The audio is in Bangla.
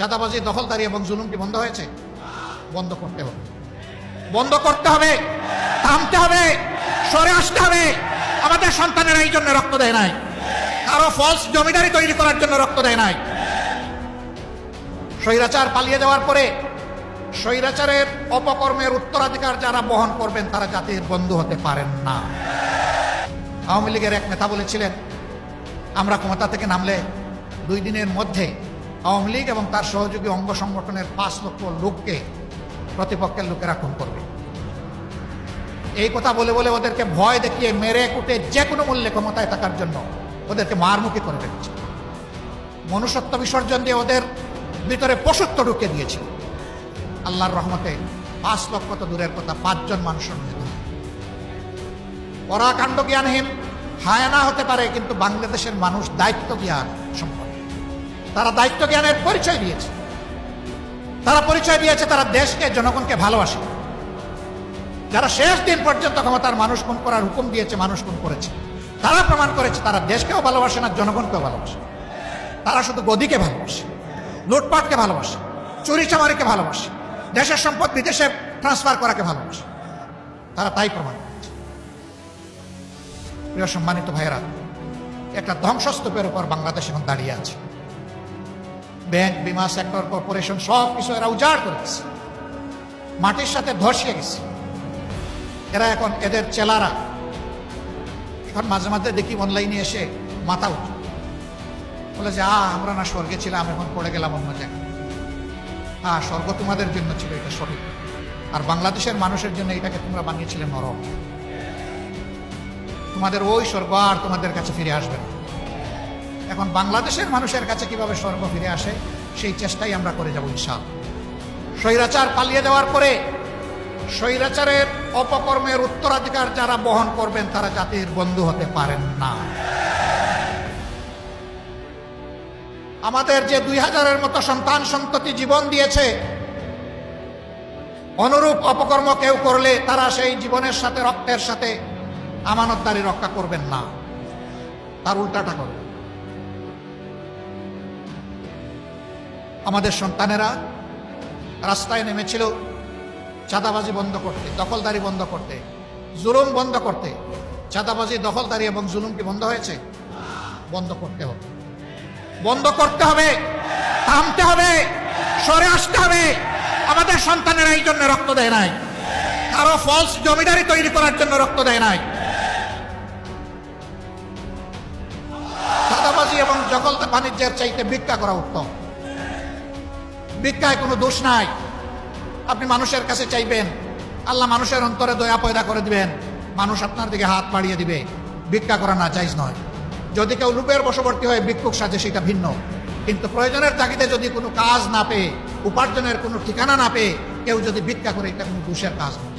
চাঁদাবাজি, দখলদারি এবং জুলুম কি বন্ধ হয়েছে? বন্ধ করতে হবে, বন্ধ করতে হবে, থামতে হবে, সরে আসতে হবে। আমাদের সন্তানেরা এই জন্য রক্ত দেয় নাই, কারো ফলস জমিদারি তৈরি করার জন্য রক্ত দেয় নাই। স্বৈরাচার পালিয়ে যাওয়ার পরে স্বৈরাচারের অপকর্মের উত্তরাধিকার যারা বহন করবেন তারা জাতির বন্ধু হতে পারেন না। আওয়ামী লীগের এক নেতা বলেছিলেন, আমরা ক্ষমতা থেকে নামলে 2 দিনের মধ্যে আওয়ামী লীগ এবং তার সহযোগী অঙ্গ সংগঠনের 5 লক্ষ লোককে প্রতিপক্ষের লোকেরা খুন করবে। এই কথা বলে বলে ওদেরকে ভয় দেখিয়ে মেরে কুটে যে কোনো মূল্যে ক্ষমতায় থাকার জন্য ওদেরকে মারমুখী করে রেখেছে। মনুষ্যত্ব বিসর্জন দিয়ে ওদের ভিতরে পশুত্ব ঢুকে দিয়েছে। আল্লাহর রহমতে 5 লক্ষ তো দূরের কথা, 5 জন মানুষের মৃত্যু। ওরা কাণ্ড জ্ঞানহীন হায়ানা হতে পারে, কিন্তু বাংলাদেশের মানুষ দায়িত্ব জ্ঞান সম্পন্ন। তারা দায়িত্ব জ্ঞানের পরিচয় দিয়েছে, তারা দেশকে, জনগণকে ভালোবাসে। যারা শেষ দিন পর্যন্ত ক্ষমতার মানুষ খুন করার হুকুম দিয়েছে, মানুষ খুন করেছে, তারা প্রমাণ করেছে তারা দেশকেও ভালোবাসে না, জনগণকেও ভালোবাসে। তারা শুধু গদিকে ভালোবাসে, লুটপাটকে ভালোবাসে, চুরি চামারিকে ভালোবাসে, দেশের সম্পদ বিদেশে ট্রান্সফার করাকে ভালোবাসে। তারা তাই প্রমাণ করেছে। প্রিয় সম্মানিত ভাইয়েরা, একটা ধ্বংসস্তূপের উপর বাংলাদেশ এখন দাঁড়িয়ে আছে। ব্যাংক, বিমা সেক্টর, কর্পোরেশন সব কিছু এরা উজাড় করেছে, মাটির সাথে ধসিয়ে গেছে। এরা এখন এদের চেলারা এখন মাঝে মাঝে দেখি অনলাইনে এসে মাথা উঠে বলে যে আমরা না স্বর্গে ছিলাম, এখন পড়ে গেলাম অন্য জায়গায়। স্বর্গ তোমাদের জন্য ছিল, এটা সঠিক, আর বাংলাদেশের মানুষের জন্য এটাকে তোমরা বানিয়েছিলে নরক। তোমাদের ওই স্বর্গ আর তোমাদের কাছে ফিরে আসবে না। এখন বাংলাদেশের মানুষের কাছে কিভাবে স্বর্গ ফিরে আসে সেই চেষ্টাই আমরা করে যাব ইনশাআল্লাহ। স্বৈরাচার পালিয়ে যাওয়ার পরে স্বৈরাচারের অপকর্মের উত্তরাধিকার যারা বহন করবেন তারা জাতির বন্ধু হতে পারেন না। আমাদের যে 2000-এর মতো সন্তান সন্ততি জীবন দিয়েছে, অনুরূপ অপকর্ম কেউ করলে তারা সেই জীবনের সাথে, রক্তের সাথে আমানতদারি রক্ষা করবেন না, তার উল্টাটা করবে। আমাদের সন্তানেরা রাস্তায় নেমেছিল চাঁদাবাজি বন্ধ করতে, দখলদারি বন্ধ করতে, জুলুম বন্ধ করতে। চাঁদাবাজি, দখলদারি এবং জুলুম কি বন্ধ হয়েছে? বন্ধ করতে হবে, বন্ধ করতে হবে, থামতে হবে, সরে আসতে হবে। আমাদের সন্তানেরা এই জন্য রক্ত দেয় নাই, কারো ফলস জমিদারি তৈরি করার জন্য রক্ত দেয় নাই। চাঁদাবাজি এবং দখল বাণিজ্যের চাইতে ভিক্ষা করা উত্তম। ভিক্ষায় কোনো দোষ নাই। আপনি মানুষের কাছে চাইবেন, আল্লাহ মানুষের অন্তরে দয়া পয়দা করে দিবেন, মানুষ আপনার দিকে হাত বাড়িয়ে দিবে। ভিক্ষা করা না জায়েজ নয়। যদি কেউ লোভের বশবর্তী হয়ে ভিক্ষুক সাজে সেটা ভিন্ন, কিন্তু প্রয়োজনের তাগিদে যদি কোনো কাজ না পেয়ে, উপার্জনের কোনো ঠিকানা না পেয়ে কেউ যদি ভিক্ষা করে, এটা কোনো দোষের কাজ নয়।